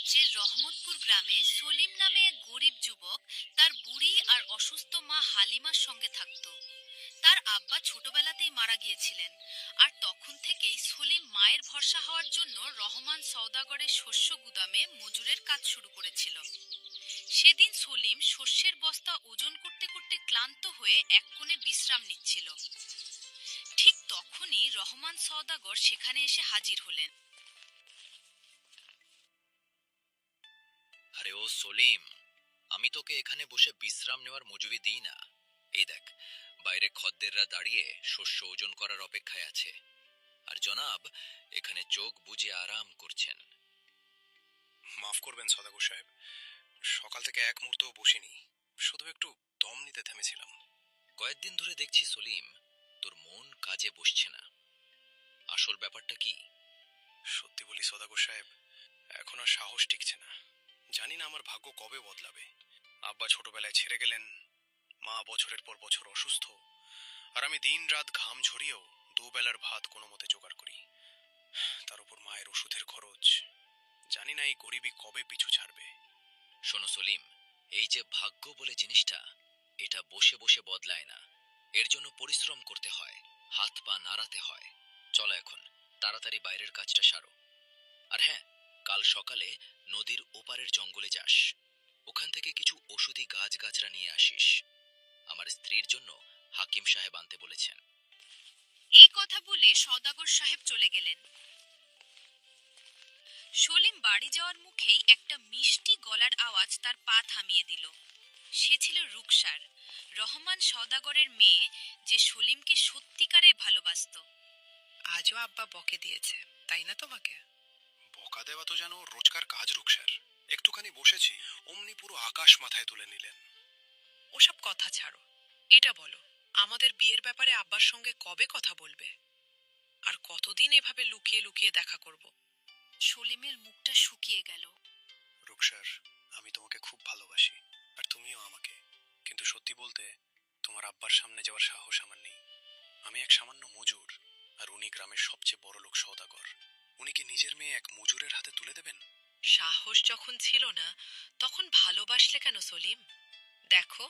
রাজ্যের রহমতপুর গ্রামে সলিম নামে এক গরিব যুবক তার বুড়ি আর অসুস্থ মা হালিমার সঙ্গে থাকত। তার আব্বা ছোটবেলাতেই মারা গিয়েছিলেন, আর তখন থেকেই সলিম মায়ের ভরসা হওয়ার জন্য রহমান সওদাগরের শস্য গুদামে মজুরের কাজ শুরু করেছিল। সেদিন সলিম শস্যের বস্তা ওজন করতে করতে ক্লান্ত হয়ে এক কোণে বিশ্রাম নিচ্ছিল। ঠিক তখনই রহমান সওদাগর সেখানে এসে হাজির হলেন। আরে ও সলিম, আমি তোকে এখানে বসে বিশ্রাম নেওয়ার মজুরি দিই না। এই দেখ, বাইরে খদ্দেররা দাঁড়িয়ে শস্য ওজন করার অপেক্ষায় আছে, আর জনাব এখানে চোখ বুজে আরাম করছেন। মাফ করবেন সদাগর সাহেব, সকাল থেকে এক মুহূর্তও বসিনি, শুধু একটু দম নিতে থেমেছিলাম। কয়েকদিন ধরে দেখছি সলিম, তোর মন কাজে বসছে না। আসল ব্যাপারটা কি? সত্যি বলি সদাগর সাহেব, এখন আর সাহস টিকছে না। জানি না আমার ভাগ্য কবে বদলাবে। আব্বা ছোটবেলায় ছেড়ে গেলেন, মা বছরের পর বছর অসুস্থ, আর আমি দিন রাত ঘাম ঝরিয়েও দুবেলার ভাত কোনো মতে জোগাড় করি। তার উপর মায়ের ওষুধের খরচ। জানি না এই গরিবই কবে পিছু ছাড়বে। শোনো সলিম, এই যে ভাগ্য বলে জিনিসটা, এটা বসে বসে বদলায় না। এর জন্য পরিশ্রম করতে হয়, হাত পা নাড়াতে হয়। চলো এখন তাড়াতাড়ি বাইরের কাজটা সারো। আর হ্যাঁ, কাল সকালে নদীর ওপারের জঙ্গলে যাস। ওখান থেকে কিছু ওষুধি গাছগাছরা নিয়ে আসিস। আমার স্ত্রীর জন্য হাকিম সাহেব আনতে বলেছেন। এই কথা বলে সওদাগর সাহেব চলে গেলেন। সলিম বাড়ি যাওয়ার মুখেই একটা মিষ্টি গলার আওয়াজ তার পা থামিয়ে দিল। সে ছিল রুকসার, রহমান সওদাগরের মেয়ে, যে সলিমকে সত্যিকারে ভালোবাসতো। আজও আব্বা বকে দিয়েছে, তাই না তোমাকে? বকা দেওয়া তো যেন রোজকার কাজ রুকসার। একটুখানি বসেছি, অমনি পুরো আকাশ মাথায় তুলে নিলেন। ওসব কথা ছাড়ো, এটা বলো, আমাদের বিয়ের ব্যাপারে আব্বার সঙ্গে কবে কথা বলবে? আর কতদিন এভাবে লুকিয়ে লুকিয়ে দেখা করব? সলিমের মুখটা শুকিয়ে গেল। রুকসার, আমি তোমাকে খুব ভালোবাসি, আর তুমিও আমাকে। কিন্তু সত্যি বলতে, তোমার আব্বার সামনে যাওয়ার সাহস আমার নেই। আমি এক সামান্য মজুর, আর উনি গ্রামের সবচেয়ে বড় লোক সওদাগর। উনি কি নিজের মেয়ে এক মজুরের হাতে তুলে দেবেন? সাহস যখন ছিল না, তখন ভালোবাসলে কেন সলিম? দেখো,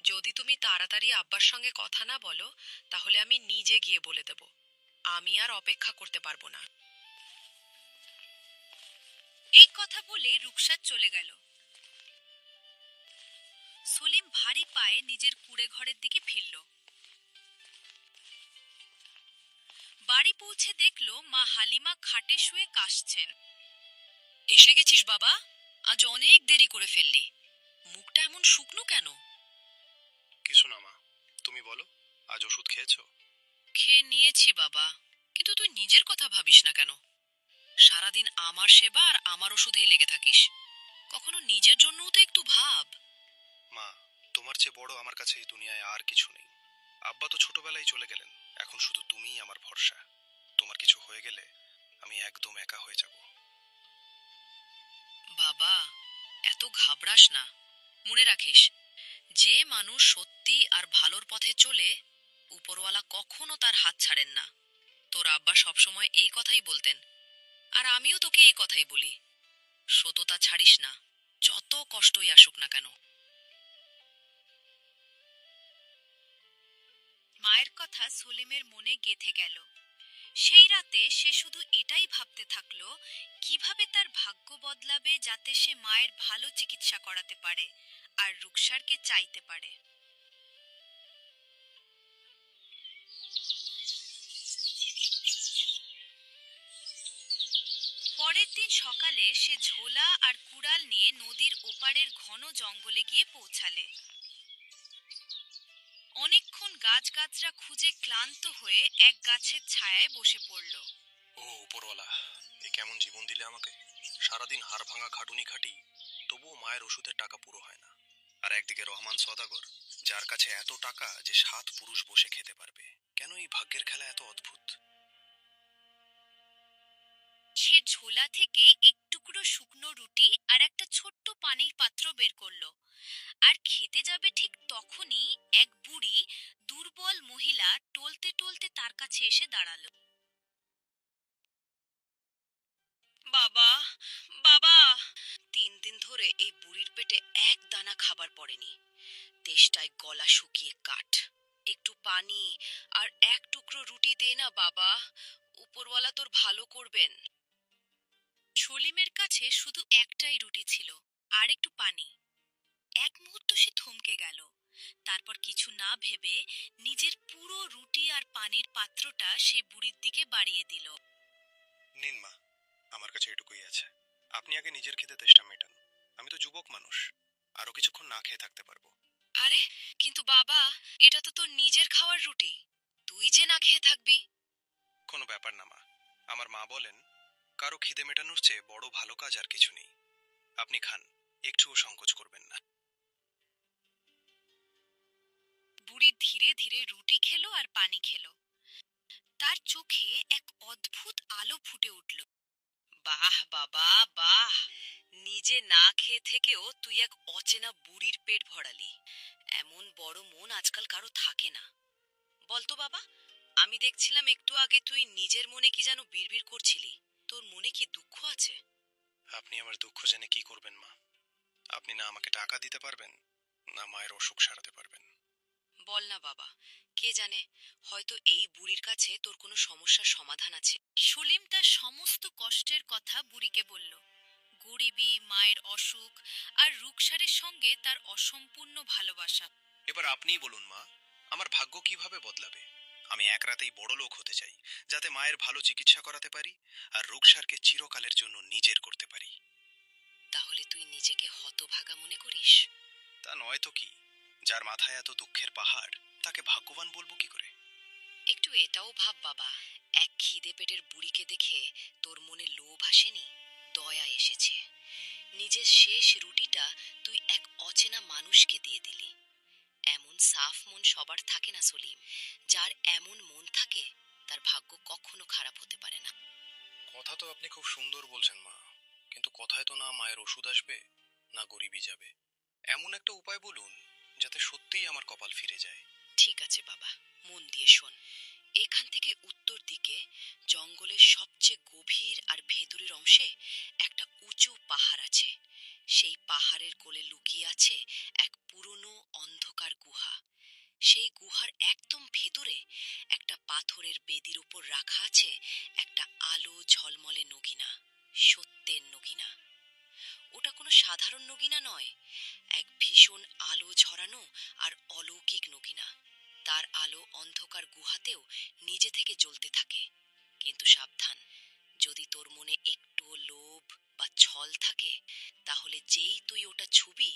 যদি তুমি তাড়াতাড়ি আব্বার সঙ্গে কথা না বলো, তাহলে আমি নিজে গিয়ে বলে দেব। আমি আর অপেক্ষা করতে পারবো না। এই কথা বলে রুকসার চলে গেল। সলিম ভারী পায়ে নিজের কুঁড়ে ঘরের দিকে ফিরল। বাড়ি পৌঁছে দেখল মা হালিমা খাটে শুয়ে কাশছেন। এসে গেছিস বাবা? আজ অনেক দেরি করে ফেললি। মুখটা এমন শুকনো কেন? কিছু না মা, তুমি বলো, আজ ওষুধ খেয়েছো? খেয়ে নিয়েছি বাবা, কিন্তু তুই নিজের কথা ভাবিস না কেন? সারাদিন আমার সেবা আর আমার ওষুধেই লেগে থাকিস। কখনো নিজের জন্যও তো একটু ভাব। মা, তোমার চেয়ে বড় আমার কাছে এই দুনিয়ায় আর কিছু নেই। আব্বা তো ছোটবেলায় চলে গেলেন, এখন শুধু তুমিই আমার ভরসা। তোমার কিছু হয়ে গেলে আমি একদম একা হয়ে যাব। বাবা, এত ঘাবড়াস না। মনে রাখিস, যে মানুষ সত্যি আর ভালোর পথে চলে, উপরওয়ালা কখনো তার হাত ছাড়েন না। তোর আব্বা সবসময় এই কথাই বলতেন, আর আমিও তোকে এই কথাই বলি। সততা ছাড়িস না, যত কষ্টই আসুক না কেন। মায়ের কথা সলিমের মনে গেঁথে গেল। সেই রাতে সে শুধু এটাই ভাবতে থাকলো, কিভাবে তার ভাগ্য বদলাবে যাতে সে মায়ের ভালো চিকিৎসা করাতে পারে আর রুকসারকে চাইতে পারে। পরের দিন সকালে সে ঝোলা আর কুড়াল নিয়ে নদীর ওপারের ঘন জঙ্গলে গিয়ে পৌঁছালে। অনেকক্ষণ গাছগাছরা খুঁজে ক্লান্ত হয়ে এক গাছের ছায়ায় বসে পড়ল। ও উপরওয়ালা, এ কেমন জীবন দিলে আমাকে! সারাদিন হাড় ভাঙা খাটুনি খাটি, তবুও মায়ের ওষুধের টাকা পুরো হয় না। আর একদিকে রহমান সওদাগর, যার কাছে এত টাকা যে 7 পুরুষ বসে খেতে পারবে। কেন এই ভাগ্যের খেলা এত অদ্ভুত! সে ঝোলা থেকে এক টুকরো শুকনো রুটি আর একটা ছোট্ট পানির পাত্র বের করলো। আর খেতে যাবে ঠিক তখনই এক বুড়ি দুর্বল মহিলা টলতে টলতে তার কাছে এসে দাঁড়ালো। বাবা, বাবা, খাবার পড়েনি। তেষ্টায় গলা শুকিয়ে কাঠ। একটু পানি আর এক টুকরো রুটি দে না বাবা, উপরওয়ালা তোর ভালো করবেন। সলিমের কাছে শুধু একটাই রুটি ছিল আর একটু পানি। এক মুহূর্ত সে থমকে গেল, তারপর কিছু না ভেবে নিজের পুরো রুটি আর পানির পাত্রটা সে বুড়ির দিকে বাড়িয়ে দিল। নিন মা, আমার কাছে এটুকুই আছে। আপনি আগে নিজের খিদে তেষ্টা মেটান। আমি তো যুবক মানুষ, আরো কিছুক্ষণ না খেয়ে থাকতে পারবো। আরে কিন্তু বাবা, এটা তো তোর নিজের খাওয়ার রুটি, তুই যে না খেয়ে থাকবি। কোনো ব্যাপার না মা। আমার মা বলেন, কারো খিদে মেটানোর চেয়ে বড় ভালো কাজ আর কিছু নেই। আপনি খান, একটুও সংকোচ করবেন না। বুড়ি ধীরে ধীরে রুটি খেলো আর পানি খেলো। তার চোখে এক অদ্ভুত আলো ফুটে উঠল। বাহ বাবা বাহ, নিজে না খেয়ে থেকেও তুই এক অচেনা বুড়ির পেট ভরালি। এমন বড় মন আজকাল কারো থাকে না। বলতো বাবা, আমি দেখছিলাম একটু আগে তুই নিজের মনে কি যেন বিড়বিড় করছিলি। তোর মনে কি দুঃখ আছে? আপনি আমার দুঃখ জেনে কি করবেন মা? আপনি না আমাকে টাকা দিতে পারবেন, না মায়ের অসুখ সারাতে পারবেন। বল না বাবা, কে জানে, হয়তো এই বুড়ির কাছে তোর কোনো সমস্যার সমাধান আছে। সলিম তার সমস্ত কষ্টের কথা বুড়িকে বলল। গরিবি, মায়ের অসুখ আর রুকসারের সঙ্গে তার অসম্পূর্ণ ভালোবাসা। এবার আপনিই বলুন মা, আমার ভাগ্য কিভাবে বদলাবে? আমি এক রাতেই বড় লোক হতে চাই, যাতে মায়ের ভালো চিকিৎসা করাতে পারি আর রোগসারকে চিরকালের জন্য নিজের করতে পারি। তাহলে তুই নিজেকে হতভাগা মনে করিস? তা নয় তো কি? যার মাথায় এত দুঃখের পাহাড়, তাকে ভাগ্যবান বলবো কি করে? একটু এটাও ভাব বাবা, এক খিদে পেটের বুড়িকে দেখে তোর মনে লোভ আসেনি, দয়া এসেছে। নিজের শেষ রুটিটা তুই এক অচেনা মানুষকে দিয়ে দিলি। এমন সাফ মন সবার থাকে না সলিম। যার এমন মন থাকে তার ভাগ্য কখনো খারাপ হতে পারে না। কথা তো আপনি খুব সুন্দর বলছেন মা, কিন্তু কথায় তো না মায়ের ওষুধ আসবে, না গরিবই যাবে। এমন একটা উপায় বলুন, যাতে সত্যিই আমার কপাল ফিরে যায়। ঠিক আছে বাবা, মন দিয়ে শোন। এখান থেকে উত্তর দিকে জঙ্গলের সবচেয়ে গভীর আর ভেতরের অংশে একটা উঁচু পাহাড় আছে। সেই পাহাড়ের কোলে লুকিয়ে আছে এক পুরনো অন্ধকার গুহা। সেই গুহার একদম ভেতরে একটা পাথরের বেদির উপর রাখা আছে একটা আলো ঝলমলে নগিনা, সত্যের নগিনা। ওটা কোনো সাধারণ নগিনা নয়, এক ভীষণ আলো ঝরানো আর অলৌকিক নগিনা। তার আলো অন্ধকার গুহাতেও নিজে থেকে জ্বলতে থাকে। কিন্তু সাবধান, যদি তোর মনে একটুও লোভ বা ছল থাকে, তাহলে যেই তুই ওটা ছুবি,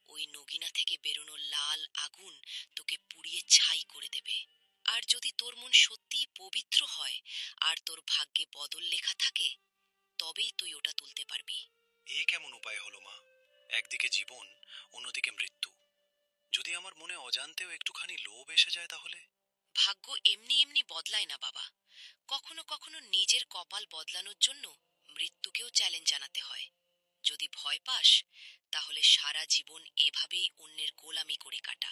ওই নগিনা থেকে বেরোনো লাল আগুন তোকে পুড়িয়ে ছাই করে দেবে। আর যদি তোর মন সত্যিই পবিত্র হয় আর তোর ভাগ্যে বদল লেখা থাকে, তবেই তুই ওটা তুলতে পারবি। এ কেমন উপায় হলো মা? একদিকে জীবন, অন্যদিকে মৃত্যু। যদি আমার মনে অজান্তেও একটুখানি লোভ এসে যায় তাহলে? ভাগ্য এমনি এমনি বদলায় না বাবা। কখনো কখনো নিজের কপাল বদলানোর জন্য মৃত্যুকেও চ্যালেঞ্জ জানাতে হয়। যদি ভয় পাস, তাহলে সারা জীবন এভাবেই অন্যের গোলামি করে কাটা।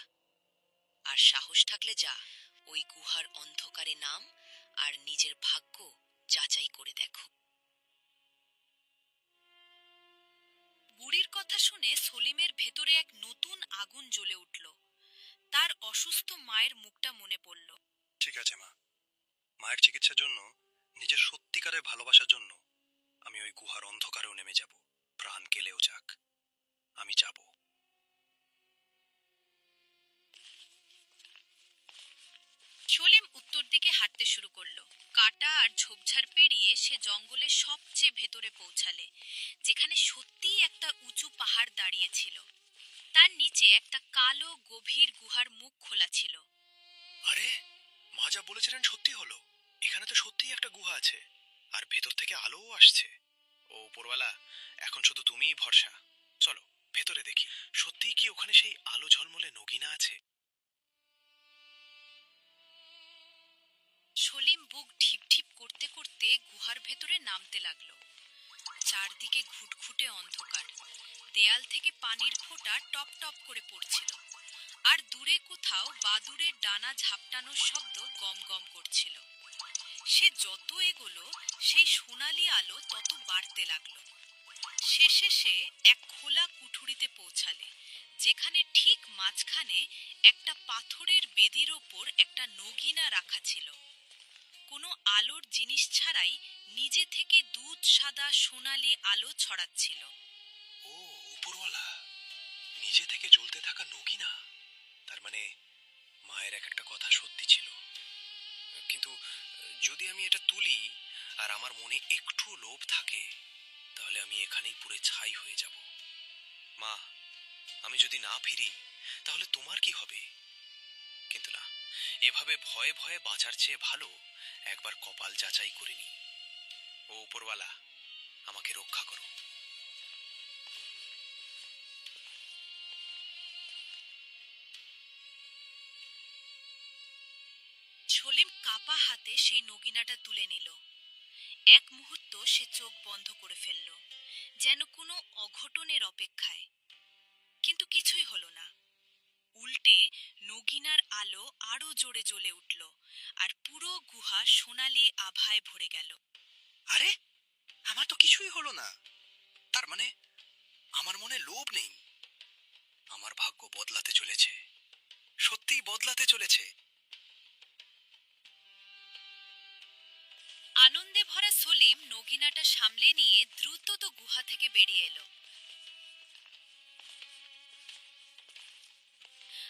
আর সাহস থাকলে যা, ওই গুহার অন্ধকারে নাম আর নিজের ভাগ্য যাচাই করে দেখো। বুড়ির কথা শুনে সলিমের ভেতরে এক নতুন আগুন জ্বলে উঠল। তার অসুস্থ মায়ের মুখটা মনে পড়ল। ঠিক আছে মা, মায়ের চিকিৎসার জন্য, নিজের সত্যিকারের ভালোবাসার জন্য আমি ওই গুহার অন্ধকারেও নেমে যাব। প্রাণ গেলেও যাক, আমি যাব। সলিম উত্তর দিকে হাঁটতে শুরু করলো। কাটা আর ঝোপঝাড় পেরিয়ে সে জঙ্গলের সবচেয়ে ভেতরে পৌঁছালে, যেখানে সত্যিই একটা উঁচু পাহাড় দাঁড়িয়ে ছিল। তার নিচে একটা কালো গভীর গুহার মুখ খোলা ছিল। আরে, মা যা বলেছিলেন সত্যি হলো। এখানে তো সত্যিই একটা গুহা আছে, আর ভেতর থেকে আলোও আসছে। ও উপরওয়ালা, এখন শুধু তুমিই ভরসা। চলো ভেতরে দেখি, সত্যিই কি ওখানে সেই আলো ঝলমলে নগিনা আছে? সলিম বুক ঢিপ ঢিপ করতে করতে গুহার ভেতরে নামতে লাগলো। চারদিকে ঘুটঘুটে অন্ধকার, দেয়াল থেকে পানির ফোঁটা টপ টপ করে পড়ছিল, আর দূরে কোথাও বাদুড়ের ডানা ঝাপটানোর শব্দ গম গম করছিল। সে যত এগোলো, সেই সোনালি আলো তত বাড়তে লাগলো। শেষে সে এক খোলা কুঠুরিতে পৌঁছালে, যেখানে ঠিক মাঝখানে একটা পাথরের বেদির ওপর একটা নগিনা রাখা ছিল। কোনো আলোর জিনিস ছাড়াই নিজে থেকে দুধ সাদা সোনালি আলো ছড়াচ্ছিল। ও, উপরওয়ালা নিজে থেকে জ্বলতে থাকা নগিনা। তার মানে মায়ের এক একটা কথা সত্যি ছিল। কিন্তু যদি আমি এটা তুলি আর আমার মনে একটু লোভ থাকে, তাহলে আমি এখানেই পুরো ছাই হয়ে যাব। মা, আমি যদি না ফিরি তাহলে তোমার কি হবে? কিন্তু না, এভাবে ভয়ে ভয়ে বাঁচার চেয়ে ভালো একবার কপাল যাচাই করে নি। ও উপরওয়ালা, আমাকে রক্ষা করো। সলিম কাপা হাতে সেই নগিনাটা তুলে নিল। এক মুহূর্ত সে চোখ বন্ধ করে ফেলল, যেন কোনো অঘটনের অপেক্ষায়। কিন্তু কিছুই হলো না। উল্টে নগিনার আলো আরো জোরে জ্বলে উঠল, আর পুরো গুহা সোনালি আভায় ভরে গেল। আরে, আমার তো কিছুই হলো না। তার মানে আমার মনে লোভ নেই। আমার ভাগ্য বদলাতে চলেছে, সত্যিই বদলাতে চলেছে। আনন্দে ভরা সলিম নগিনাটা সামলে নিয়ে দ্রুত গুহা থেকে বেরিয়ে এলো।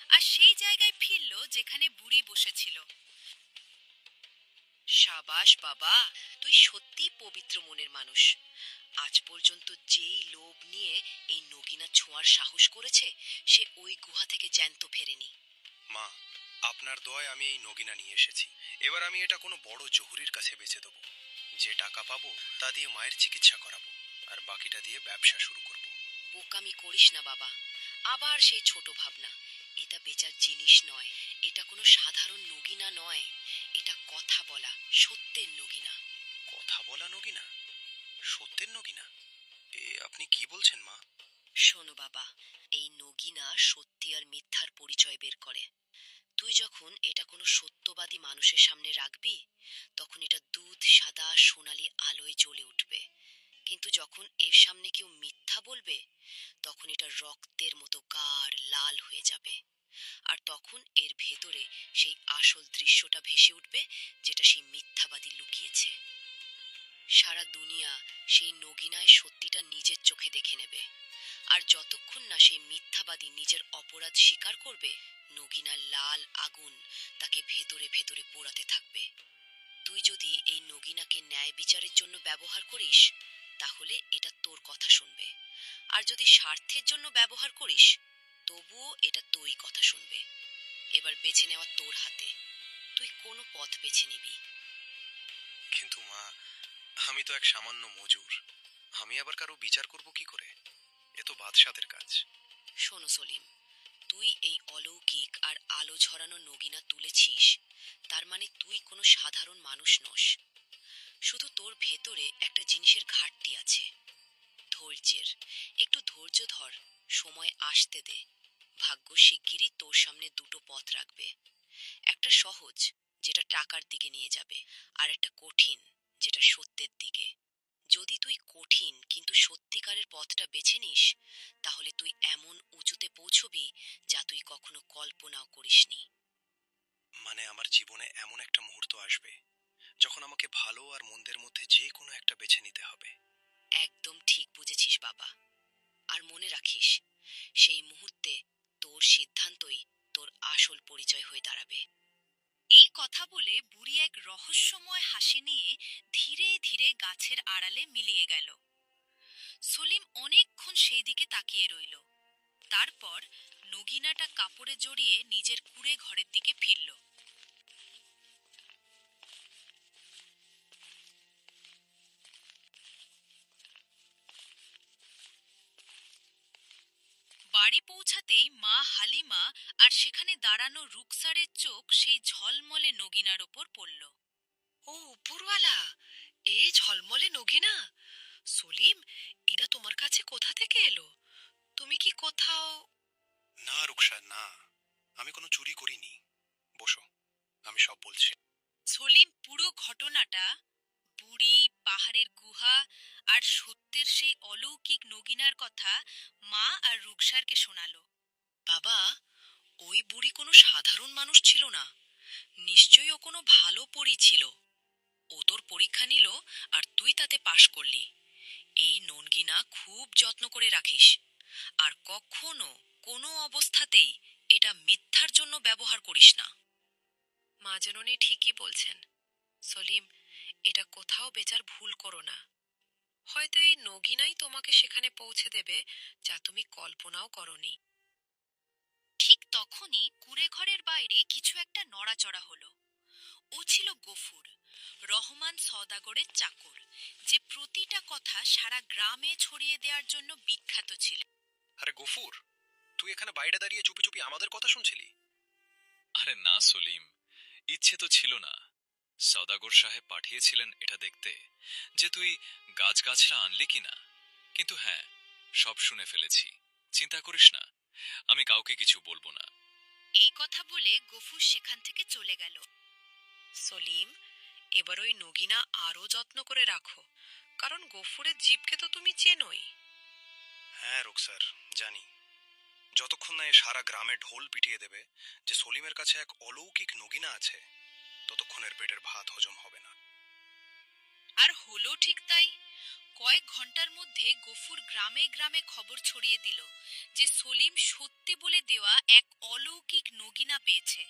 আর সেই জায়গায় ফিরল যেখানে বুড়ি বসেছিল। সাবাস বাবা, তুই সত্যি পবিত্র মনের মানুষ। আজ পর্যন্ত যেই লোভ নিয়ে এই নগিনা ছোঁয়ার সাহস করেছে, সে ওই গুহা থেকে জ্যান্ত ফেরেনি। মা, আপনার দোয়ায় আমি এই নগিনা নিয়ে এসেছি। এবার আমি এটা কোনো বড় জহুরির কাছে বেচে দেবো। যে টাকা পাবো তা দিয়ে মায়ের চিকিৎসা করাবো, আর বাকিটা দিয়ে ব্যবসা শুরু করব। বোকামি করিস না বাবা। আবার সেই ছোট ভাবনা। এটা বেচার জিনিস নয়, এটা কোনো সাধারণ নগিনা নয়। এটা কথা বলা সত্যের নগিনা। কথা বলা নগিনা? সত্যের নগিনা? আপনি কি বলছেন মা? শোনো বাবা, এই নগিনা সত্যি আর মিথ্যার পরিচয় বের করে। তুই যখন এটা কোনো সত্যবাদী মানুষের সামনে রাখবি, তখন এটা দুধ সাদা সোনালি আলোয় জ্বলে উঠবে। কিন্তু যখন এর সামনে কেউ মিথ্যা বলবে, তখন এটা রক্তের মতো গাঢ় লাল হয়ে যাবে। আর তখন এর ভেতরে সেই আসল দৃশ্যটা ভেসে উঠবে, যেটা সেই মিথ্যাবাদী লুকিয়েছে। সারা দুনিয়া সেই নগিনায় সত্যিটা নিজের চোখে দেখে নেবে। আর যতক্ষণ না সেই মিথ্যাবাদী নিজের অপরাধ স্বীকার করবে, নগিনার লাল আগুন তাকে ভেতরে ভেতরে পোড়াতে থাকবে। তুই যদি এই নগিনাকে ন্যায় বিচারের জন্য ব্যবহার করিস, তাহলে এটা তোর কথা শুনবে। আর যদি স্বার্থের জন্য ব্যবহার করিস, তবুও এটা তোরই কথা শুনবে। এবার বেছে নেওয়া তোর হাতে। তুই কোনো পথ বেছে নিবি। কিন্তু মা, আমি তো এক সামান্য মজুর। আমি আবার কারো বিচার করব কি করে? এ তো বাদশাদের কাজ। শোনো সলিম, তুই এই অলৌকিক আর আলো ঝরানো নগিনা তুলেছিস, তার মানে তুই কোনো সাধারণ মানুষ নস। শুধু তোর ভেতরে একটা জিনিসের ঘাটতি আছে, ধৈর্যের। একটু ধৈর্য ধর, সময় আসতে দে। ভাগ্য শিগগিরই তোর সামনে দুটো পথ রাখবে। একটা সহজ, যেটা টাকার দিকে নিয়ে যাবে, আর একটা কঠিন, যেটা সত্যের দিকে। যদি তুই কঠিন কিন্তু সত্যিকারের পথটা বেছে নিস, তাহলে তুই এমন উঁচুতে পৌঁছবি যা তুই কখনো কল্পনাও করিসনি। মানে আমার জীবনে এমন একটা মুহূর্ত আসবে যখন আমাকে ভালো আর মন্দের মধ্যে যে কোনো একটা বেছে নিতে হবে। একদম ঠিক বুঝেছিস বাবা। আর মনে রাখিস, সেই মুহূর্তে তোর সিদ্ধান্তই তোর আসল পরিচয় হয়ে দাঁড়াবে। এই কথা বলে বুড়ি এক রহস্যময় হাসি নিয়ে ধীরে ধীরে গাছের আড়ালে মিলিয়ে গেল। সলিম অনেকক্ষণ সেই দিকে তাকিয়ে রইল। তারপর নগিনাটা কাপড়ে জড়িয়ে নিজের কুঁড়ে ঘরের দিকে ফিরল। বাড়ি পৌঁছাতেই মা হালিমা আর সেখানে দাঁড়ানো রুকসারের চোখ সেই ঝলমলে নগিনার ওপর পড়ল। ও উপরওয়ালা, এই ঝলমলে নগিনা! সলিম, এটা তোমার কাছে কোথা থেকে এলো? তুমি কি কোথাও... না রুকসা, না, আমি কোনো চুরি করিনি। বসো, আমি সব বলছি। সলিম পুরো ঘটনাটা, বুড়ি, পাহাড়ের গুহা আর সত্যের সেই অলৌকিক নগিনার কথা মা আর রুকসারকে শোনালো। বাবা, ওই বুড়ি কোনো সাধারণ মানুষ ছিল না। নিশ্চয়ই ও কোনো ভালো পরী ছিল। ও তোর পরীক্ষা নিল আর তুই তাতে পাশ করলি। এই ননগিনা খুব যত্ন করে রাখিস, আর কখনো কোনো অবস্থাতেই এটা মিথ্যার জন্য ব্যবহার করিস না। মা জননী ঠিকই বলছেন। সলিম, এটা কোথাও বেচার ভুল করো না। হয়তো এই নগিনাই তোমাকে সেখানে পৌঁছে দেবে যা তুমি কল্পনাও করনি। ঠিক তখনই কুঁড়েঘরের বাইরে কিছু একটা নড়াচড়া হলো। ও ছিল গফুর, রহমান সওদাগরের চাকর, যে প্রতিটা কথা সারা গ্রামে ছড়িয়ে দেওয়ার জন্য বিখ্যাত ছিল। আরে গফুর, তুই এখানে বাইরে দাঁড়িয়ে চুপি চুপি আমাদের কথা শুনছিলি? আরে না সলিম, ইচ্ছে তো ছিল না। সওদাগর সাহেব পাঠিয়েছিলেন এটা দেখতে যে তুই গাছগাছরা আনলি কিনা। কিন্তু হ্যাঁ, সব শুনে ফেলেছি। চিন্তা করিস না, আমি কাউকে কিছু বলবো না। এই কথা বলে গফুর সেখান থেকে চলে গেল। সলিম, এবার ওই নগিনা আরো যত্ন করে রাখো, কারণ গফুরের জীবকে তো তুমি চেনোই। হ্যাঁ রুকসার, জানি। যতক্ষণ না এ সারা গ্রামে ঢোল পিটিয়ে দেবে যে সলিমের কাছে এক অলৌকিক নগিনা আছে, ততক্ষণের পেটের ভাত হজম হবে না। আর হলো ঠিক তাই। কয়েক ঘন্টার মধ্যে গফুর গ্রামে গ্রামে খবর ছড়িয়ে দিল যে সলিম সত্যি বলে দেওয়া এক অলৌকিক নগিনা পেয়েছে।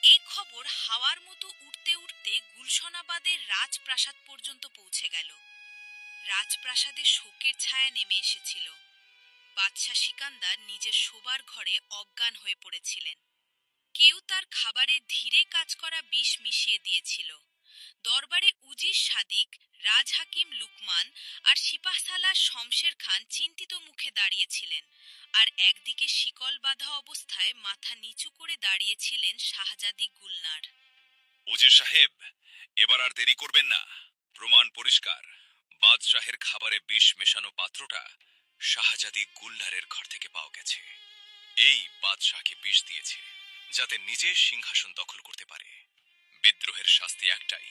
এই খবর হাওয়ার মতো উড়তে উড়তে গুলশনাবাদের রাজপ্রাসাদ পর্যন্ত পৌঁছে গেল। রাজপ্রাসাদে শোকের ছায়া নেমে এসেছিল। বাদশাহ সিকান্দার নিজের শোবার ঘরে অজ্ঞান হয়ে পড়েছিলেন। কেউ তার খাবারে ধীরে কাজ করা বিষ মিশিয়ে দিয়েছিল। দরবারে উজির সাদিক, রাজহাকিম লুকমান আর সিপাহসালার শমশের খান চিন্তিত মুখে দাঁড়িয়েছিলেন, আর একদিকে শিকল বাঁধা অবস্থায় মাথা নিচু করে দাঁড়িয়েছিলেন শাহজাদি গুলনার। উজির সাহেব, এবার আর দেরি করবেন না। প্রমাণ পরিষ্কার। বাদশাহের খাবারে বিষ মেশানো পাত্রটা শাহজাদি গুলনারের ঘর থেকে পাওয়া গেছে। এই বাদশাহকে বিষ দিয়েছে যাতে নিজে সিংহাসন দখল করতে পারে। বিদ্রোহের শাস্তি একটাই,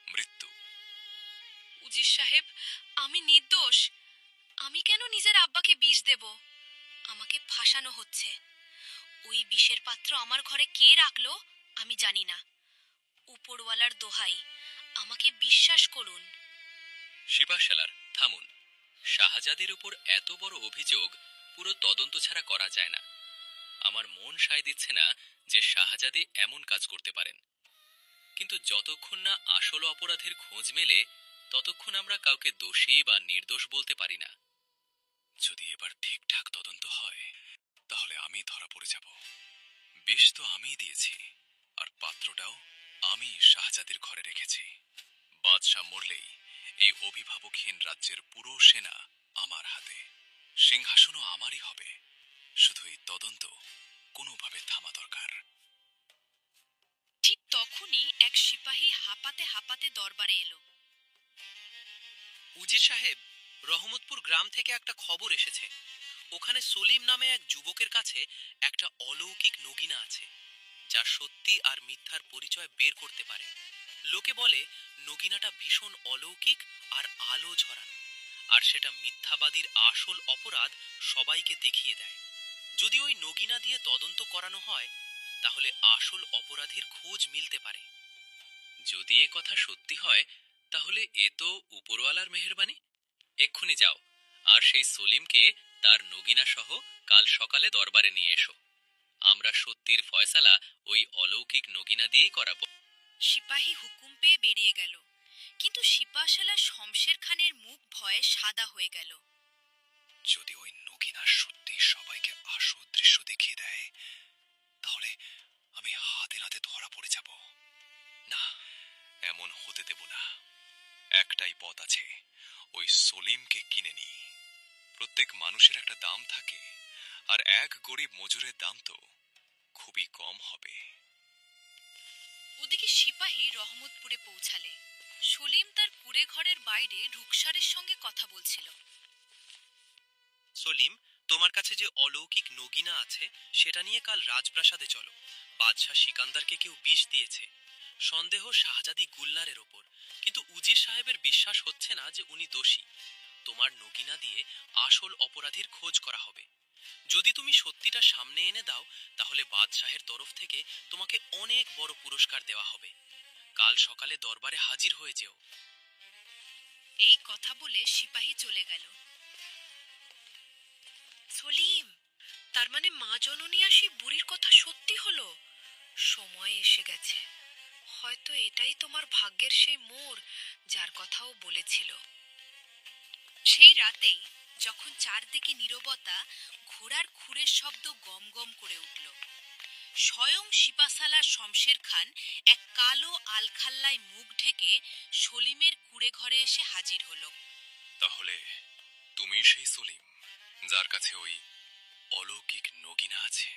মৃত্যু। উজির সাহেব, আমি নির্দোষ। আমি কেন নিজের আব্বাকে বিষ দেব? আমাকে ফাঁসানো হচ্ছে। ওই বিষের পাত্র আমার ঘরে কে রাখলো আমি জানি না। উপরওয়ালার দোহাই, আমাকে বিশ্বাস করুন। সিপাহসালার, থামুন। শাহজাদির উপর এত বড় অভিযোগ পুরো তদন্ত ছাড়া করা যায় না। আমার মন সায় দিচ্ছে না যে শাহজাদি এমন কাজ করতে পারেন। কিন্তু যতক্ষণ না আসল অপরাধের খোঁজ মেলে, ততক্ষণ আমরা কাউকে দোষী বা নির্দোষ বলতে পারি না। যদি এবার ঠিকঠাক তদন্ত হয়, তাহলে আমি ধরা পড়ে যাব। বিষ তো আমিই দিয়েছি, আর পাত্রটাও আমি শাহজাদির ঘরে রেখেছি। বাদশাহ মরলেই এই অভিভাবকহীন রাজ্যের পুরো সেনা আমার হাতে। সিংহাসনও আমারই হবে। শুধু এই তদন্ত কোনোভাবে থামা দরকার। ঠিক তখনই এক সিপাহী হাঁপাতে হাঁপাতে দরবারে এলো। উজির সাহেব, রহমতপুর গ্রাম থেকে একটা খবর এসেছে। ওখানে সলিম নামে এক যুবকের কাছে একটা অলৌকিক নগিনা আছে, যা সত্যি আর মিথ্যার পরিচয় বের করতে পারে। লোকে বলে নগিনাটা ভীষণ অলৌকিক আর আলো ঝরানো, আর সেটা মিথ্যাবাদীর আসল অপরাধ সবাইকে দেখিয়ে দেয়। যদি ওই নগিনা দিয়ে তদন্ত করানো হয়, তাহলে আসল অপরাধীর খোঁজ মিলতে পারে। যদি এ কথা সত্যি হয়, তাহলে এ তো উপরওয়ালার মেহেরবানি। এক্ষুনি যাও, আর সেই সলিমকে তার নগিনা সহ কাল সকালে দরবারে নিয়ে এসো। আমরা সত্যির ফয়সালা ওই অলৌকিক নগিনা দিয়েই করাবো। সিপাহী হুকুম পেয়ে বেরিয়ে গেল, কিন্তু সিপাহসালার শমশের খানের মুখ ভয়ে সাদা হয়ে গেল। যদি ওই নগিনা সত্যি সবাইকে আসল দৃশ্য দেখিয়ে দেয়, তাহলে আমি হাতে নাতে ধরা পড়ে যাব। না, এমন হতে দেব না। একটাই পথ আছে, ওই সলিমকে কিনে নি। প্রত্যেক মানুষের একটা দাম থাকে, আর এক গরিব মজুরের দাম তো খুবই কম হবে। ওদিকে সিপাহী রহমতপুরে পৌঁছালে। সলিম তার কুঁড়ে ঘরের বাইরে রুকসারের সঙ্গে কথা বলছিল। সলিম, তোমার কাছে যে অলৌকিক নগিনা আছে সেটা নিয়ে কাল রাজপ্রাসাদে চলো। বাদশাহ সিকান্দারকে কেউ বিষ দিয়েছে। সন্দেহ শাহজাদি গুলনারের ওপর, কিন্তু উজির সাহেবের বিশ্বাস হচ্ছে না যে উনি দোষী। তোমার নগিনা দিয়ে আসল অপরাধীর খোঁজ করা হবে। যদি তুমি সত্যিটা সামনে এনে দাও তাহলে বাদশাহের তরফ থেকে তোমাকে অনেক বড় পুরস্কার দেওয়া হবে। কাল সকালে দরবারে হাজির হয়ে যেও। এই কথা বলে সিপাহী চলে গেল। সলিম, তার মানে মা জননী আসি বুড়ির কথা সত্যি হলো। সময় এসে গেছে। হয়তো এটাই তোমার ভাগ্যের সেই মোড় যার কথাও বলেছিল। সেই রাতেই যখন চারদিকে নীরবতা, ঘোড়ার খুরের শব্দ গম গম করে উঠল। স্বয়ং সিপাসালার শমশের খান এক কালো আলখাল্লায় মুখ ঢেকে সলিমের কুড়ে ঘরে এসে হাজির হলো। তাহলে তুমি সেই সলিম যার কাছে ওই অলৌকিক নগিনা আছে?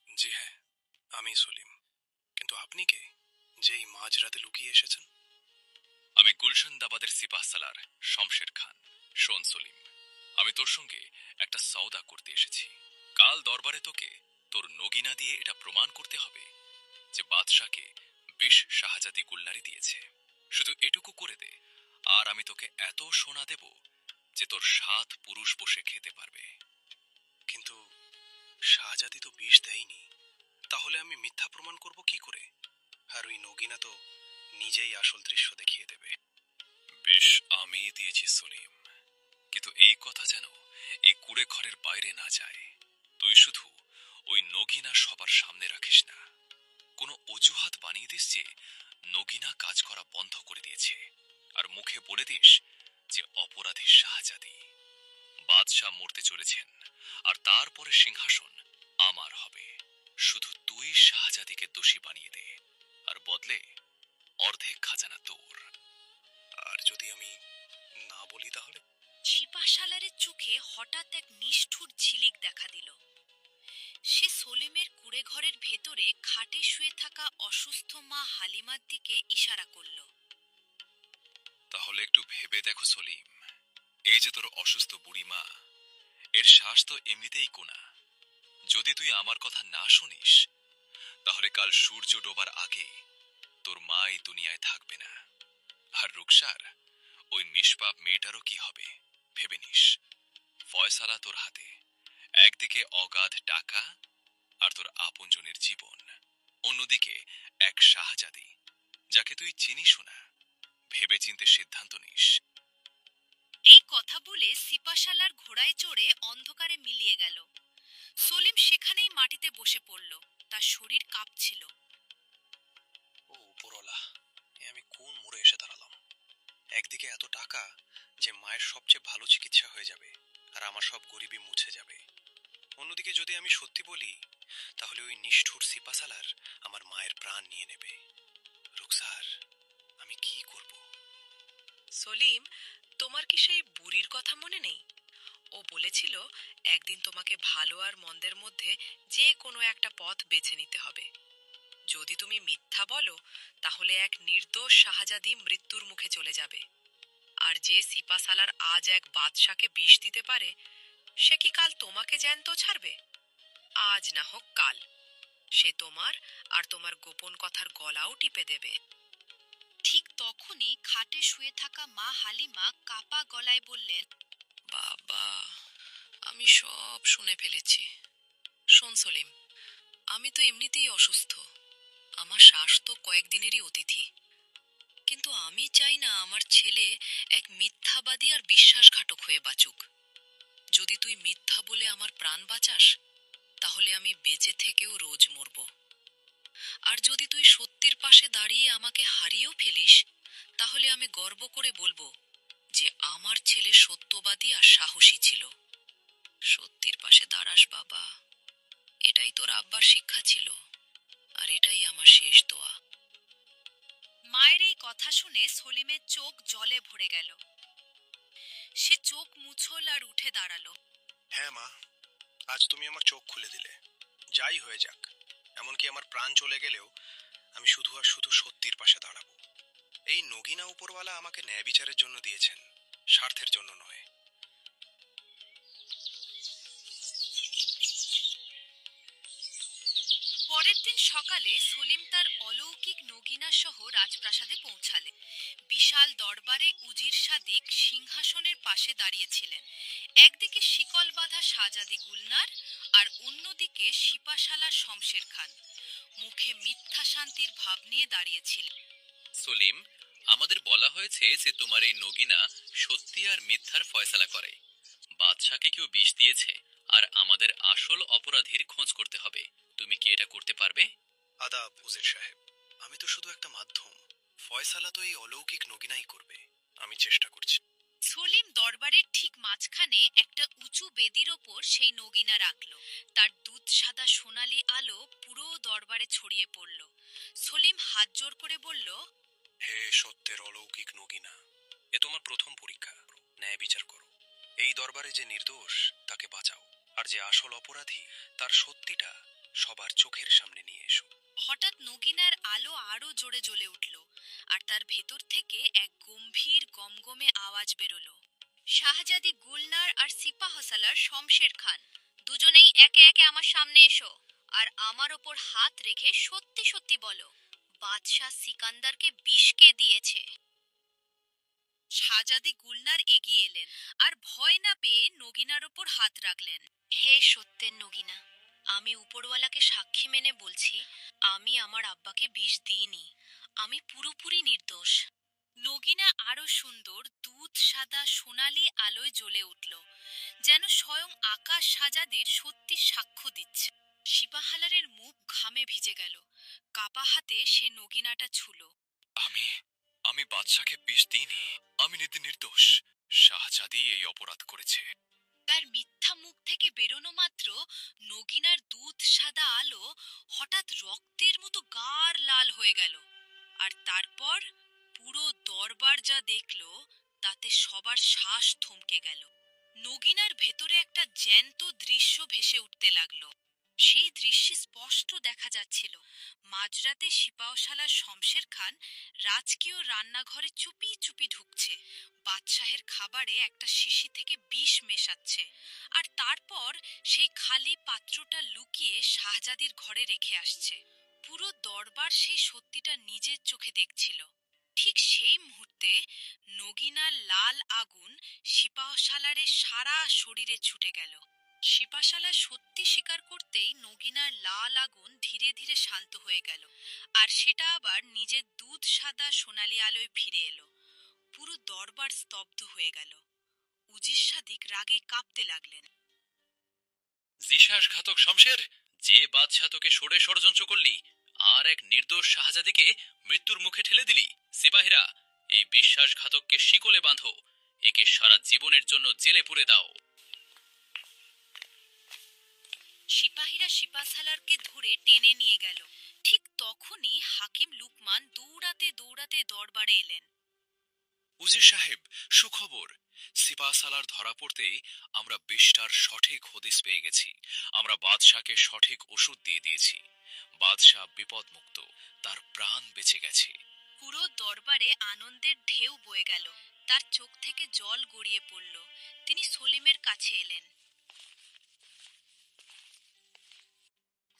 জি হ্যাঁ, আমি সলিম। কিন্তু আপনি কে, যেই মাঝরাতে লুকিয়ে এসেছেন? আমি গুলশন দাবাদের সিপাহসালার শমশের খান। শোন সলিম, আমি তোর সঙ্গে একটা সওদা করতে এসেছি। কাল দরবারে তোকে তোর নগিনা দিয়ে এটা প্রমাণ করতে হবে যে বাদশাকে বিশ শাহজাদি গুলনারি দিয়েছে। শুধু এটুকু করে দে, আর আমি তোকে এত সোনা দেব যে তোর 7 পুরুষ বসে খেতে পারবে। কিন্তু শাহজাদি তো বিষ দেয়নি, তাহলে আমি মিথ্যা প্রমাণ করব কি করে? আর ওই নগিনা তো নিজেই আসল দৃশ্য দেখিয়ে দেবে। বিষ আমি দিয়েছি সলিম, কিন্তু এই কথা যেন এই কুড়ে ঘরের বাইরে না যায়। তুই শুধু ওই নগিনা সবার সামনে রাখিস না। কোনো অজুহাত বানিয়ে দিস যে নগিনা কাজ করা বন্ধ করে দিয়েছে, আর মুখে বলে দিস যে অপরাধী শাহজাদি। বাদশাহ মরতে চলেছেন, আর তারপরে সিংহাসন আমার হবে। শুধু তুই শাহজাদিকে দোষী বানিয়ে দে, আর বদলে অর্ধেক খাজানা তোর। আর যদি আমি না বলি তাহলে? সিপাহসালারের চোখে হঠাৎ এক নিষ্ঠুর ঝিলিক দেখা দিল। সে সলিমের কুড়ে ঘরের ভেতরে খাটে শুয়ে থাকা অসুস্থ মা হালিমার দিকে ইশারা করল। তাহলে একটু ভেবে দেখো সলিম, এই যে তোর অসুস্থ বুড়ি মা, এর শ্বাস তো এমনিতেই কোনা। যদি তুই আমার কথা না শুনিস তাহলে কাল সূর্য ডোবার আগে তোর মা এই দুনিয়ায় থাকবে না। আর রুকসার ওই নিষ্পাপ মেয়েটারও কি হবে ভেবে নিস। ফয়সালা তোর হাতে, একদিকে অগাধ টাকা আর তোর আপনজনের জীবন, অন্যদিকে এক শাহজাদি যাকে তুই চিনিস না। ভেবে চিন্তে সিদ্ধান্ত নিস। এই কথা বলে সিপাহসালার ঘোড়ায় চড়ে অন্ধকারে মিলিয়ে গেল। সলিম সেখানেই মাটিতে বসে পড়ল। তার শরীর কাঁপছিল। ও উপরওয়ালা, আমি কোন মোড়ে এসে দাঁড়ালাম? একদিকে এত টাকা যে মায়ের সবচেয়ে ভালো চিকিৎসা হয়ে যাবে, আর আমার সব গরিবি মুছে যাবে। অন্যদিকে যদি আমি সত্যি বলি তাহলে ওই নিষ্ঠুর সিপাসালার আমার মায়ের প্রাণ নিয়ে নেবে। রুকসার, আমি কি করব? সলিম, তোমার কি সেই বুড়ির কথা মনে নেই? ও বলেছিল একদিন তোমাকে ভালো আর মন্দের মধ্যে যে কোনো একটা পথ বেছে নিতে হবে। যদি তুমি মিথ্যা বলো তাহলে এক নির্দোষ শাহজাদি মৃত্যুর মুখে চলে যাবে। আর যে সিপাসালার আজ এক বাদশাকে বিষ দিতে পারে, সে কি কাল তোমাকে জ্যান্ত ছাড়বে? আজ না হোক কাল সে তোমার আর তোমার গোপন কথার গলাও টিপে দেবে। ঠিক তখনই খাটে শুয়ে থাকা মা হালিমা কাপা গলায় বললেন, বাবা, আমি সব শুনে ফেলেছি। শোন সলিম, আমি তো এমনিতেই অসুস্থ। আমার শ্বাস তো কয়েকদিনেরই অতিথি। কিন্তু আমি চাই না আমার ছেলে এক মিথ্যাবাদী আর বিশ্বাসঘাতক হয়ে বাঁচুক। যদি তুই মিথ্যা বলে আমার প্রাণ বাঁচাস তাহলে আমি বেঁচে থেকেও রোজ মরব। আর যদি তুই সত্যির পাশে দাঁড়িয়ে আমাকে হারিয়েও ফেলিস তাহলে আমি গর্ব করে বলবো যে আমার ছেলে সত্যবাদী আর সাহসী ছিল। সত্যির পাশে দাঁড়াস বাবা, এটাই তোর আব্বার শিক্ষা ছিল, আর এটাই আমার শেষ দোয়া। মায়ের এই কথা শুনে সলিমের চোখ জলে ভরে গেল। সে চোখ মুছল আর উঠে দাঁড়ালো। হ্যাঁ মা, আজ তুমি আমার চোখ খুলে দিলে। যাই হয়ে যাক, এমনকি আমার প্রাণ চলে গেলেও আমি শুধু আর শুধু সত্যির পাশে দাঁড়াবো। এই নগিনা উপরওয়ালা আমাকে ন্যায় বিচারের জন্য দিয়েছেন, স্বার্থের জন্য নয়। পরের দিন সকালে সলিম তার অলৌকিক নগিনা সহ রাজপ্রাসাদে পৌঁছালেন। বিশাল দরবারে উজির সাদিক সিংহাসনের পাশে দাঁড়িয়েছিলেন। একদিকে শিকল বাঁধা শাহজাদি গুলনার আর অন্যদিকে সিপাশালার শমশের খান মুখে মিথ্যা শান্তির ভাব নিয়ে দাঁড়িয়েছিলেন। সলিম, আমাদের বলা হয়েছে যে তোমার এই নগিনা সত্যি আর মিথ্যার ফয়সালা করে। বাদশাকে কেউ বিষ দিয়েছে আর আমাদের আসল অপরাধীর খোঁজ করতে হবে। তুমি কি এটা করতে পারবে? আদাব উজির সাহেব, আমি তো শুধু একটা মাধ্যম। ফয়সালা তো এই অলৌকিক নগিনাই করবে। আমি চেষ্টা করছি। সলিম দরবারের ঠিক মাঝখানে একটা উঁচু বেদির ওপর সেই নগিনা রাখল। তার দুধ সাদা সোনালি আলো পুরো দরবারে ছড়িয়ে পড়ল। সলিম হাত জোর করে বলল, হে সত্যের অলৌকিক নগিনা, এ তোমার প্রথম পরীক্ষা। ন্যায় বিচার করো। এই দরবারে যে নির্দোষ তাকে বাঁচাও, আর যে আসল অপরাধী তার সত্যিটা সবার চোখের সামনে নিয়ে এসো। হঠাৎ নগিনার আলো আরো জোরে জ্বলে উঠল, আর তার ভেতর থেকে এক গম্ভীর গমগমে আওয়াজ বেরোল। শাহজাদি গুলনার আর সিপাহসালার শমশের খান, দুজনেই একে একে আমার সামনে এসো, আর আমার ওপর হাত রেখে সত্যি সত্যি বলো, বাদশাহ সিকান্দারকে বিষ কে দিয়েছে? শাহজাদি গুলনার এগিয়ে এলেন আর ভয় না পেয়ে নগিনার ওপর হাত রাখলেন। হে সত্যের নগিনা, আমি উপরওয়ালাকে সাক্ষী মেনে বলছি, আমি আমার আব্বাকে বিষ দিইনি। আমি পুরোপুরি নির্দোষ। নগিনা আরো সুন্দর দুধ সাদা সোনালি আলোয় জ্বলে উঠল, যেন স্বয়ং আকাশ শাহজাদির সত্যি সাক্ষ্য দিচ্ছে। সিপাহালারের মুখ ঘামে ভিজে গেল। কাপা হাতে সে নগিনাটা ছুল। আমি বাদশাকে বিষ দিইনি। আমি নির্দোষ। শাহজাদি এই অপরাধ করেছে। তার মিথ্যা মুখ থেকে বেরোনো মাত্র নগিনার দুধ সাদা আলো হঠাৎ রক্তের মতো গাঢ় লাল হয়ে গেল। আর তারপর পুরো দরবার যা দেখল তাতে সবার শ্বাস থমকে গেল। নগিনার ভেতরে একটা জ্যান্ত দৃশ্য ভেসে উঠতে লাগলো। সেই দৃশ্যে স্পষ্ট দেখা যাচ্ছিল মাঝরাতে সিপাহসালার শমশের খান রাজকীয় রান্নাঘরে চুপি চুপি ঢুকছে, বাদশাহের খাবারে একটা শিশি থেকে বিষ মেশাচ্ছে, আর তারপর সেই খালি পাত্রটা লুকিয়ে শাহজাদির ঘরে রেখে আসছে। পুরো দরবার সেই সত্যিটা নিজের চোখে দেখছিল। ঠিক সেই মুহূর্তে নগিনার লাল আগুন সিপাহসালারের সারা শরীরে ছুটে গেল। সিপাহসালা সত্যি স্বীকার করতেই নগিনার লাল আগুন ধীরে ধীরে শান্ত হয়ে গেল, আর সেটা আবার নিজের দুধ সাদা সোনালি আলোয় ফিরে এলো। পুরো দরবার স্তব্ধ হয়ে গেল। উজির সাদিক রাগে কাঁপতে লাগলেন। বিশ্বাসঘাতক শমশের, যে বাদশাহ তোকে সরে ষড়যন্ত্র করলি আর এক নির্দোষ শাহজাদিকে মৃত্যুর মুখে ঠেলে দিলি। সিপাহীরা, এই বিশ্বাসঘাতককে শিকলে বাঁধো। একে সারা জীবনের জন্য জেলে পুরে দাও। সিপাহীরা সিপাহসালারকে ধরে টেনে নিয়ে গেল। ঠিক তখনই হাকিম লুকমান দৌড়াতে দৌড়াতে দরবারে এলেন। উজির সাহেব, সুখবর। সিপাহসালার ধরা পড়তেই আমরা বিষটার সঠিক হদিস পেয়ে গেছি। আমরা বাদশাকে সঠিক ওষুধ দিয়ে দিয়েছি। বাদশাহ বিপদমুক্ত, তার প্রাণ বেঁচে গেছে। পুরো দরবারে আনন্দের ঢেউ বয়ে গেল। তার চোখ থেকে জল গড়িয়ে পড়ল। তিনি সলিমের কাছে এলেন।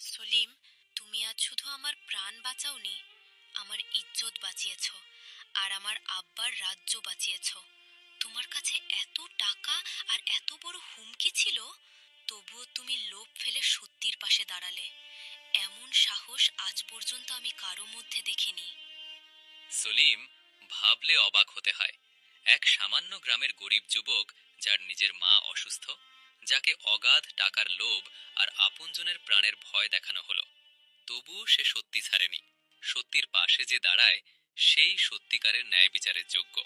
সলিম, তুমি আজ শুধু আমার প্রাণ বাঁচাওনি, আমার ইজ্জত বাঁচিয়েছ, আর আমার আব্বার রাজ্য বাঁচিয়েছ। তোমার কাছে এত টাকা আর এত বড় হুমকি ছিল, তবুও তুমি লোভ ফেলে সত্যির পাশে দাঁড়ালে। এমন সাহস আজ পর্যন্ত আমি কারো মধ্যে দেখিনি। সলিম, ভাবলে অবাক হতে হয়। এক সামান্য গ্রামের গরিব যুবক, যার নিজের মা অসুস্থ, যাকে অগাধ টাকার লোভ আর আপনজনের প্রাণের ভয় দেখানো হলো, তবুও সে সত্যি ছাড়েনি। সত্যির পাশে যে দাঁড়ায় সেই সত্যিকারের ন্যায় বিচারের যোগ্য।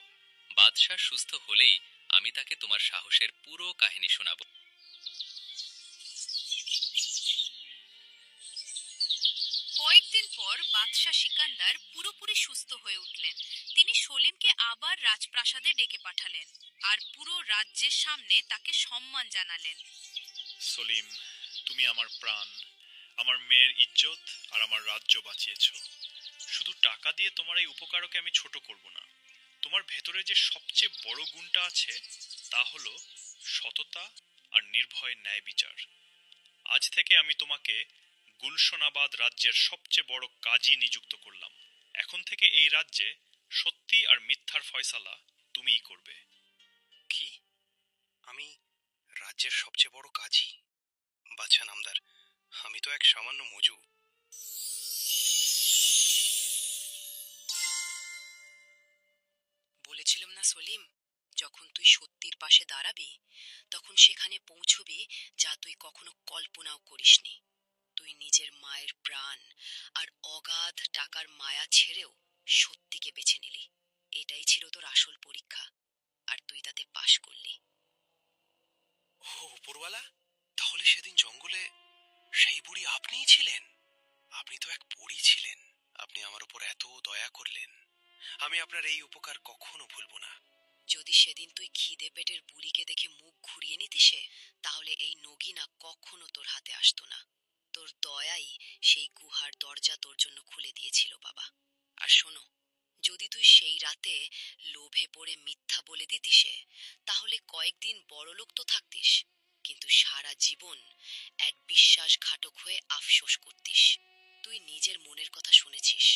বাদশাহ সুস্থ হলেই আমি তাকে তোমার সাহসের পুরো কাহিনী শোনাব। কয়েকদিন পর বাদশাহ সিকান্দার পুরোপুরি সুস্থ হয়ে উঠলেন। তিনি সলিমকে আবার রাজপ্রাসাদে ডেকে পাঠালেন আর পুরো রাজ্যের সামনে তাকে সম্মান জানালেন। সলিম, তুমি আমার প্রাণ, আমার মেয়ের ইজ্জত আর আমার রাজ্য বাঁচিয়েছ। শুধু টাকা দিয়ে তোমার এই উপকারকে আমি ছোট করব না। তোমার ভেতরে যে সবচেয়ে বড় গুণটা আছে তা হলো সততা আর নির্ভয় ন্যায় বিচার। আজ থেকে আমি তোমাকে গুলশনাবাদ রাজ্যের সবচেয়ে বড় কাজী নিযুক্ত করলাম। এখন থেকে এই রাজ্যে সত্যি আর মিথ্যার ফয়সালা তুমিই করবে। কি? আমি রাজ্যের সবচেয়ে বড় কাজী? বাচ্চা নামদার, আমি তো এক সামান্য মজুর। বলেছিলাম না সলিম, যখন তুই সত্যির পাশে দাঁড়াবি তখন সেখানে পৌঁছবি যা তুই কখনো কল্পনাও করিসনি। তুই নিজের মায়ের প্রাণ আর অগাধ টাকার মায়া ছেড়েও সত্যিকে বেছে নিলি। এটাই ছিল তোর আসল পরীক্ষা, আর তুই তাতে পাশ করলি। ও উপরওয়ালা, তাহলে সেদিন জঙ্গলে সেই বুড়ি আপনিই ছিলেন? আপনি তো এক পরী ছিলেন। আপনি আমার উপর এত দয়া করলেন, আমি আপনার এই উপকার কখনো ভুলব না। যদি সেদিন তুই খিদে পেটের বুড়িকে দেখে মুখ ঘুরিয়ে নিতিসে, তাহলে এই নগিনা কখনো তোর হাতে আসতো না। তোর দয়াই সেই গুহার দরজা তোর জন্য খুলে দিয়েছিল বাবা। আর শোনো, যদি তুই সেই রাতে লোভে পড়ে মিথ্যা বলে দিতিসে, তাহলে কয়েকদিন বড়লোক তো থাকতিস, কিন্তু সারা জীবন এক বিশ্বাসঘাতক হয়ে আফসোস করতিস। তুই নিজের মনের কথা শুনেছিস,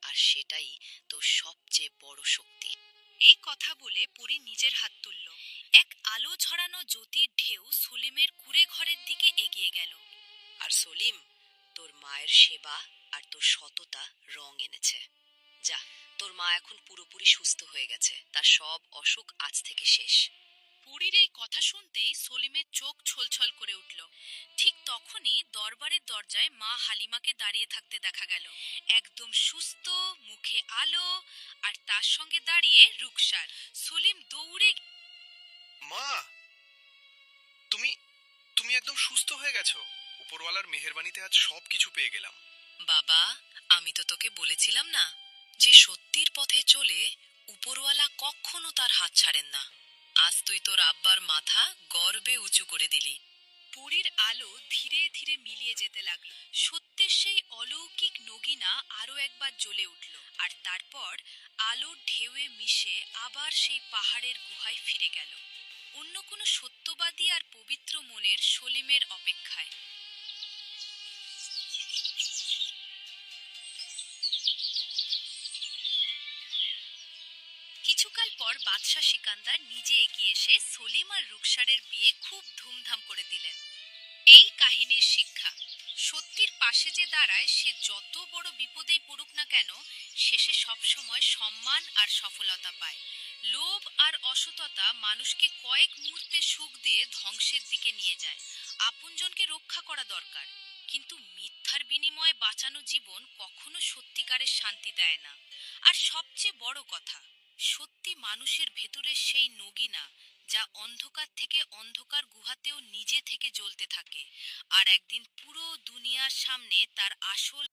আর সেটাই তোর সবচেয়ে বড় শক্তি। এই কথা বলে পরী নিজের হাত তুলল। এক আলো ছড়ানো জ্যোতির ঢেউ সলিমের কুঁড়ে ঘরের দিকে এগিয়ে গেল। আর সলিম, তোর মায়ের সেবা আর তোর সততা রং এনেছে। যা, তোর মা এখন পুরোপুরি সুস্থ হয়ে গেছে, তার সব অসুখ আজ থেকে শেষ। পরীর এই কথা শুনতেই সলিমের চোখ ছলছল করে উঠল। ঠিক তখনই দরবারের দরজায় মা হালিমাকে দাঁড়িয়ে থাকতে দেখা গেল, একদম সুস্থ, মুখে আলো, আর তার সঙ্গে দাঁড়িয়ে রুকসার। সলিম দৌড়ে মা, তুমি তুমি একদম সুস্থ হয়ে গেছো। উপরওয়ালার মেহেরবানিতে আজ সবকিছু পেয়ে গেলাম। বাবা, আমি তো তোকে বলেছিলাম না যে সত্যির পথে চলে উপরওয়ালা কখনো তার হাত ছাড়েন না। আজ তুই তোর আব্বার মাথা গর্বে উঁচু করে দিলি। পরীর আলো ধীরে ধীরে মিলিয়ে যেতে লাগলো। সত্যের সেই অলৌকিক নগিনা আরো একবার জ্বলে উঠল, আর তারপর আলোর ঢেউয়ে মিশে আবার সেই পাহাড়ের গুহায় ফিরে গেল, অন্য কোনো সত্যবাদী আর পবিত্র মনের সলিমের অপেক্ষায়। কিছুকাল পর বাদশাহ সিকান্দার নিজে এগিয়ে এসে সলিম আর রুকসারের বিয়ে খুব ধুমধাম করে দিলেন। এই কাহিনীর শিক্ষা, সত্যির পাশে যে দাঁড়ায় সে যত বড় বিপদেই পড়ুক না কেন, শেষে সবসময় সম্মান আর সফলতা পায়। লোভ আর অসততা মানুষকে কয়েক মুহূর্তে সুখ দিয়ে ধ্বংসের দিকে নিয়ে যায়। আপনজনকে রক্ষা করা দরকার, কিন্তু মিথ্যার বিনিময়ে বাঁচানো জীবন কখনো সত্যিকারের শান্তি দেয় না। আর সবচেয়ে বড় কথা, সত্যি মানুষের ভেতরের সেই নগিনা, যা অন্ধকার থেকে অন্ধকার গুহাতেও নিজে থেকে জ্বলতে থাকে, আর একদিন পুরো দুনিয়ার সামনে তার আসল